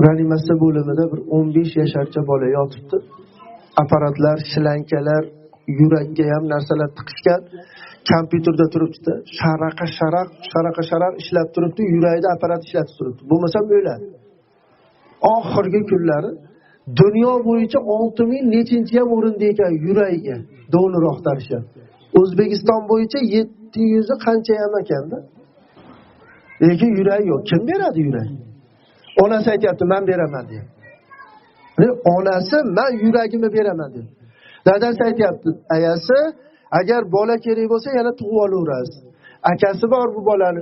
Reanimasiya bo'limida bir 15 yasharcha bola yotibdi. Apparatlar, shlankalar, yurakka ham narsalar tiqishgan. Kompyuterda turibdi. Sharaqa ishlab turibdi. Yurakda apparat ishlatib turibdi. Bo'lmasa o'ladi. Oxirgi kunlari dunyo bo'yicha 6000 nechinchi ham o'rinda ekan yuragiga donor oqtarishi. O'zbekiston bo'yicha 700 qancha ham ekanda. Lekin yurak yo'q. Kim beradi yurak? Onasi aytayapti, men beraman deyapti. Onasi men yuragimni beraman deyapti. Dadasi aytayapti, ayasi agar bola kerak bo'lsa yana tug'ib olaverasiz. Akasi bor bu bolani,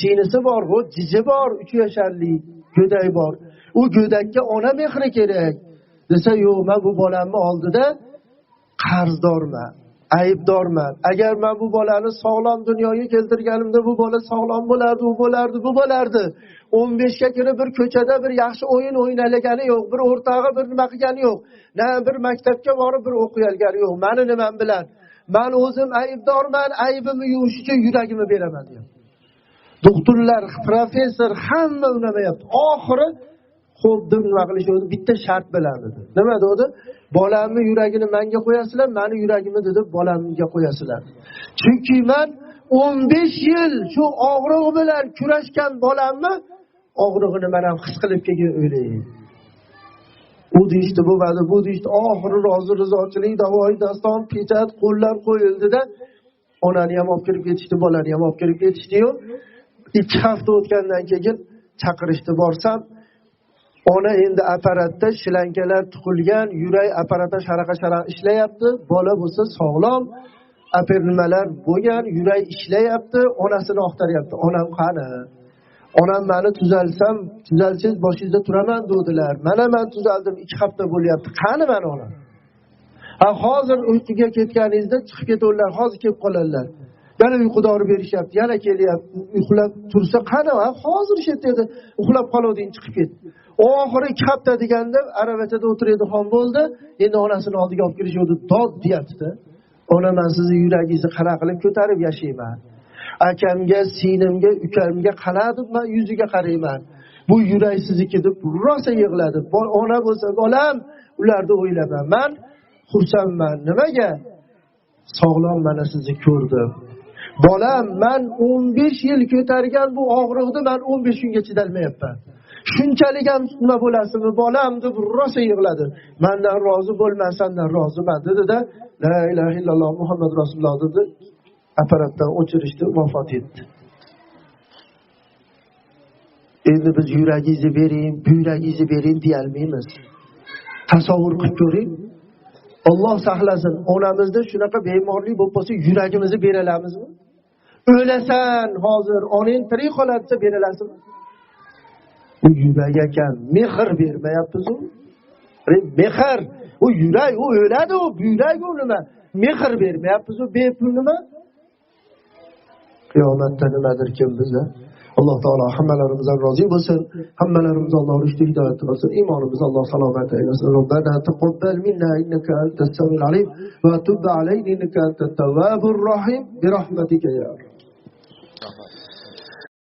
sinisi bor, bu jiji bor, 3 yasharli, go'dak bor. U go'dakka ona mehri kerak. Desa, yo'q, men bu bolamni oldida qarzdorman, aybdorman. Agar men bu bolani sog'lom dunyoga keltirganimda bu bola sog'lom bo'lardi, bu bo'lardi. 15 ga kirib bir ko'chada bir yaxshi o'yin o'ynalagani yo'q, bir o'rtog'i bir nima qilgani yo'q. Na bir maktabga borib bir o'qiyolgani yo'q. Meni nimam bilan? Men o'zim aybdorman, aybimni yuvish uchun yuragimni beraman deyapti. Doktorlar, professor hamma unamayapti. Oxiri xo'p deb nima qilishdi? Bitta shart bilan dedi. Nima dedi? Bolamni yuragini menga qo'yasizlar, meni yuragimni dedi bolamga qo'yasizlar. Chunki men 15 yil shu og'rig'i bilan kurashgan bolamni og'rig'ini men ham his qilib kelgan o'ylayman. U deyishdi, bu deyishdi, oxiri rozi rizochilik, davoyi daston, pechat, qo'llar qo'yildi-da, onani ham olib kirib ketishdi, bolani ham olib kirib ketishdi-yu. 2 hafta o'tgandan keyin chaqirishdi, borsam, ona endi apparatda shlankalar tuqilgan, yurak apparati sharaqa ishlayapti, bola bo'lsa sog'lom, nimalar bo'lgan, yurak ishlayapti, onasini oqtaryapti. Onam qani? Onam meni tuzalsangiz boshingizda turaman dedilar. Mana men tuzaldim, 2 hafta bo'lyapti. Qani men onam? Hozir uyquga ketganingizda chiqib ketadilar, hozir kelib qoladilar. Yana uyqudori berishyapti, yana kelyapti. Uxlab tursa qani? Hozir shu yerda uxlab qoluvding, chiqib ket. Oxiri 2 hafta deganda aravachada o'tiradi, xon bo'ldi. Endi onasini oldiga olib kirishdi, dod deyapti-da. Ona, men sizni yuragingizni qana qilib ko'tarib yashayman. Akamga, sinimga, ukamga qanadi men yuziga qarayman. Bu yurak sizniki deb rosa yig'ladi. Ona bo'lsa, bolam, ularni o'ylaman. Men xursandman. Nimaga? Sog'lom mana sizni ko'rdim. Bolam, men 15 yil ko'targan bu og'riqni men 15 kunga chidolmayapman. Shunchalik ham nima bo'lasizmi, bolam deb rosa yig'ladi. Mendan rozi bo'lman, sendan roziman dedi-da, la ilaha illalloh Muhammad rasululloh dedi. Apparatdan o'chirishdi, vafot etdi. Endi biz yuragingizni bering, buyragingizni bering deya olmaymiz. Tasavvur qilib ko'ring. Alloh saqlasin, onamizda shunaqa bemorlik bo'lib qolsa, yuragimizni bera olamizmi? O'lasan hozir, onang tirik qolsa bera olasizmi? Bu yurak ekan, mehr bermayapsiz-ku. Mehr, u yurak, u o'ladi, u buyrak u nima? Mehr bermayapsiz-ku, bepul nima? Qiyomatda nimadir kim bizni? Alloh taolo hammalarimizdan rozi bo'lsin. Hammalarimiz Alloh rushdi hidoyat qilsin. Iymonimizni Alloh salomat aylasin. Robbana taqabbal minna innaka antas samiul alim va tub alayna innaka antat tawwabur rahim bi rahmatika ya